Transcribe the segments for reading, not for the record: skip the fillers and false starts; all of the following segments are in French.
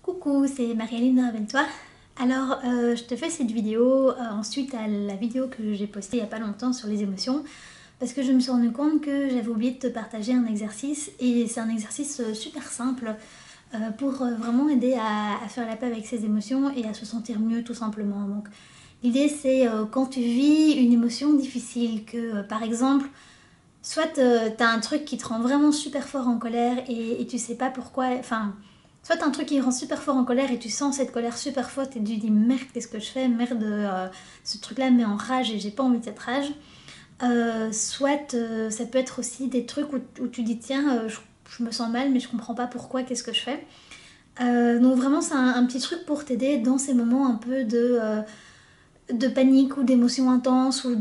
Coucou, c'est Marie-Aline avec toi. Alors, je te fais cette vidéo ensuite à la vidéo que j'ai postée il n'y a pas longtemps sur les émotions parce que je me suis rendu compte que j'avais oublié de te partager un exercice et c'est un exercice super simple pour vraiment aider à faire la paix avec ses émotions et à se sentir mieux tout simplement. Donc, l'idée c'est quand tu vis une émotion difficile que par exemple, soit t'as un truc qui te rend vraiment super fort en colère et tu sais pas pourquoi, enfin, soit t'as un truc qui rend super fort en colère et tu sens cette colère super forte et tu te dis merde, qu'est-ce que je fais, merde, ce truc là me met en rage et j'ai pas envie de cette rage. Soit ça peut être aussi des trucs où tu dis tiens, je me sens mal mais je comprends pas pourquoi, qu'est-ce que je fais. Donc vraiment c'est un petit truc pour t'aider dans ces moments un peu de panique ou d'émotions intenses ou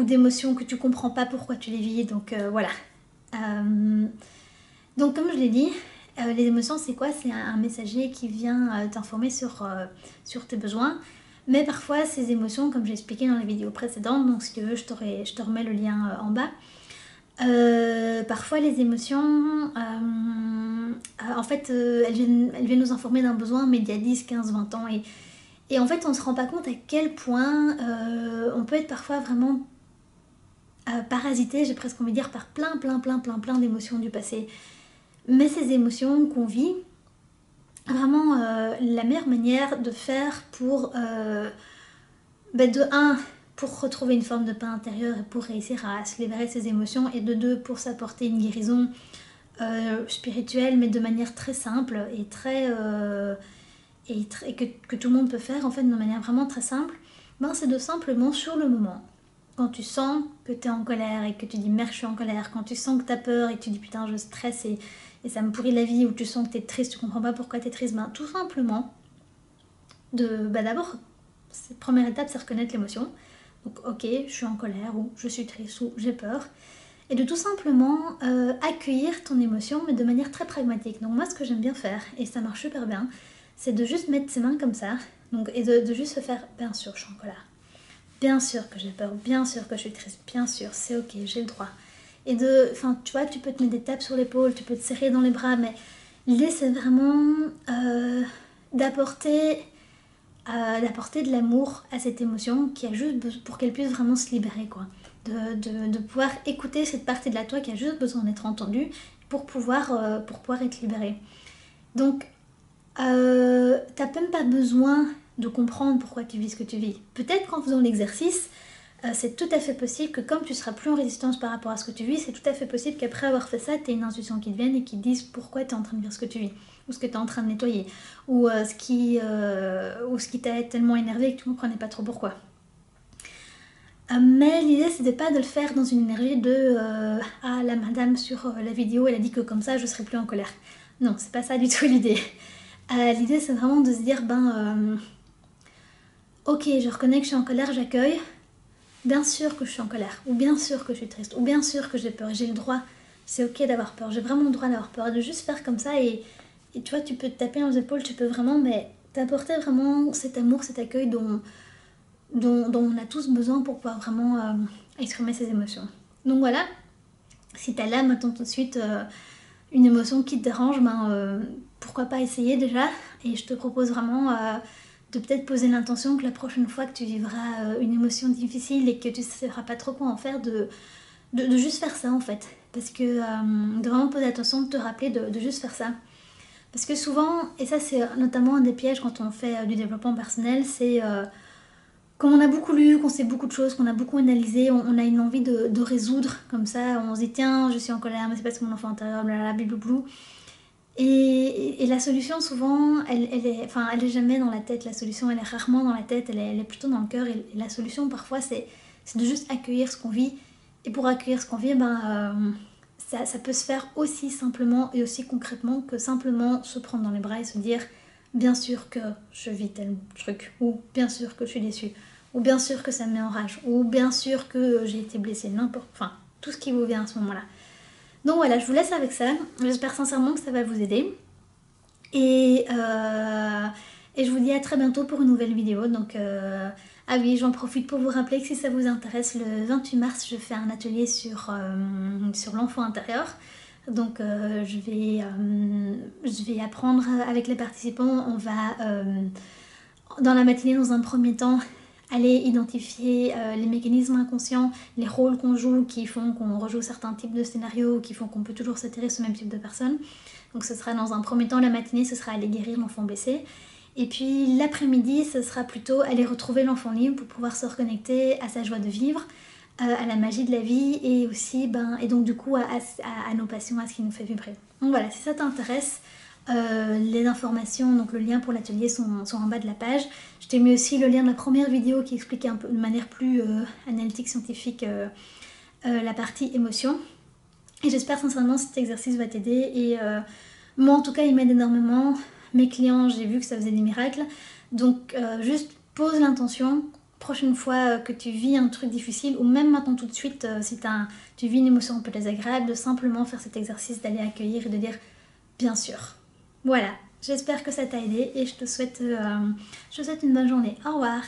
d'émotions que tu comprends pas pourquoi tu les vis. Donc voilà. Donc comme je l'ai dit, les émotions c'est quoi? C'est un messager qui vient t'informer sur tes besoins. Mais parfois ces émotions, comme j'ai expliqué dans les vidéos précédentes, donc si tu veux je te remets le lien en bas. Parfois les émotions, en fait, elles viennent nous informer d'un besoin mais il y a 10, 15, 20 ans. Et en fait, on ne se rend pas compte à quel point on peut être parfois vraiment parasité, j'ai presque envie de dire, par plein d'émotions du passé. Mais ces émotions qu'on vit, vraiment la meilleure manière de faire pour, de un, pour retrouver une forme de paix intérieure et pour réussir à se libérer de ces émotions, et de deux, pour s'apporter une guérison spirituelle, mais de manière très simple et que tout le monde peut faire en fait de manière vraiment très simple, ben c'est de simplement sur le moment, quand tu sens que tu es en colère et que tu dis merde je suis en colère, quand tu sens que tu as peur et que tu dis putain je stresse et ça me pourrit la vie, ou tu sens que tu es triste, tu comprends pas pourquoi tu es triste, ben tout simplement d'abord, première étape c'est reconnaître l'émotion. Donc ok, je suis en colère ou je suis triste ou j'ai peur. Et de tout simplement accueillir ton émotion mais de manière très pragmatique. Donc moi ce que j'aime bien faire, et ça marche super bien, c'est de juste mettre ses mains comme ça, donc, et de juste se faire, bien sûr je suis en colère, bien sûr que j'ai peur, bien sûr que je suis triste, bien sûr, c'est ok, j'ai le droit. Et tu vois, tu peux te mettre des tapes sur l'épaule, tu peux te serrer dans les bras, mais l'idée c'est vraiment d'apporter de l'amour à cette émotion qui a juste pour qu'elle puisse vraiment se libérer, quoi. De pouvoir écouter cette partie de la toi qui a juste besoin d'être entendue pour pouvoir être libérée. Donc, t'as même pas besoin de comprendre pourquoi tu vis ce que tu vis. Peut-être qu'en faisant l'exercice, c'est tout à fait possible que comme tu seras plus en résistance par rapport à ce que tu vis, c'est tout à fait possible qu'après avoir fait ça, tu aies une intuition qui te vienne et qui te dise pourquoi tu es en train de vivre ce que tu vis, ou ce que tu es en train de nettoyer, ou ce qui t'a tellement énervé que tu ne comprenais pas trop pourquoi. Mais l'idée c'était pas de le faire dans une énergie de ah la madame sur la vidéo elle a dit que comme ça je serai plus en colère. Non, c'est pas ça du tout l'idée. L'idée c'est vraiment de se dire ok, je reconnais que je suis en colère, j'accueille. Bien sûr que je suis en colère, ou bien sûr que je suis triste, ou bien sûr que j'ai peur, j'ai le droit, c'est ok d'avoir peur, j'ai vraiment le droit d'avoir peur, de juste faire comme ça et tu vois, tu peux te taper dans les épaules, tu peux vraiment, mais t'apporter vraiment cet amour, cet accueil dont on a tous besoin pour pouvoir vraiment exprimer ses émotions. Donc voilà, si t'as là maintenant tout de suite une émotion qui te dérange, pourquoi pas essayer déjà, et je te propose vraiment de peut-être poser l'intention que la prochaine fois que tu vivras une émotion difficile et que tu ne sauras pas trop quoi en faire, de juste faire ça en fait. Parce que de vraiment poser attention, de te rappeler de juste faire ça. Parce que souvent, et ça c'est notamment un des pièges quand on fait du développement personnel, c'est quand on a beaucoup lu, qu'on sait beaucoup de choses, qu'on a beaucoup analysé, on a une envie de résoudre comme ça, on se dit tiens je suis en colère mais c'est parce que mon enfant intérieur, blablabla, blibloublou. Et la solution, souvent, elle est jamais dans la tête. La solution, elle est rarement dans la tête, elle est plutôt dans le cœur. Et la solution, parfois, c'est de juste accueillir ce qu'on vit. Et pour accueillir ce qu'on vit, ça peut se faire aussi simplement et aussi concrètement que simplement se prendre dans les bras et se dire bien sûr que je vis tel truc, ou bien sûr que je suis déçue, ou bien sûr que ça me met en rage, ou bien sûr que j'ai été blessée, n'importe, enfin, tout ce qui vous vient à ce moment-là. Donc voilà, je vous laisse avec ça. J'espère sincèrement que ça va vous aider. Et je vous dis à très bientôt pour une nouvelle vidéo. Donc Ah oui, j'en profite pour vous rappeler que si ça vous intéresse, le 28 mars, je fais un atelier sur l'enfant intérieur. Donc je vais apprendre avec les participants. On va, dans la matinée, dans un premier temps, aller identifier les mécanismes inconscients, les rôles qu'on joue qui font qu'on rejoue certains types de scénarios, qui font qu'on peut toujours s'attirer ce même type de personnes. Donc ce sera dans un premier temps, la matinée, ce sera aller guérir l'enfant blessé. Et puis l'après-midi, ce sera plutôt aller retrouver l'enfant libre pour pouvoir se reconnecter à sa joie de vivre, à la magie de la vie et aussi, et donc du coup, à nos passions, à ce qui nous fait vibrer. Donc voilà, si ça t'intéresse, les informations, donc le lien pour l'atelier sont en bas de la page. Je t'ai mis aussi le lien de la première vidéo qui expliquait un peu de manière plus analytique, scientifique, la partie émotion. Et j'espère sincèrement que cet exercice va t'aider et moi en tout cas il m'aide énormément. Mes clients, j'ai vu que ça faisait des miracles. Donc juste pose l'intention, prochaine fois que tu vis un truc difficile, ou même maintenant tout de suite, si tu vis une émotion un peu désagréable, de simplement faire cet exercice, d'aller accueillir et de dire bien sûr. Voilà, j'espère que ça t'a aidé et je te souhaite une bonne journée. Au revoir.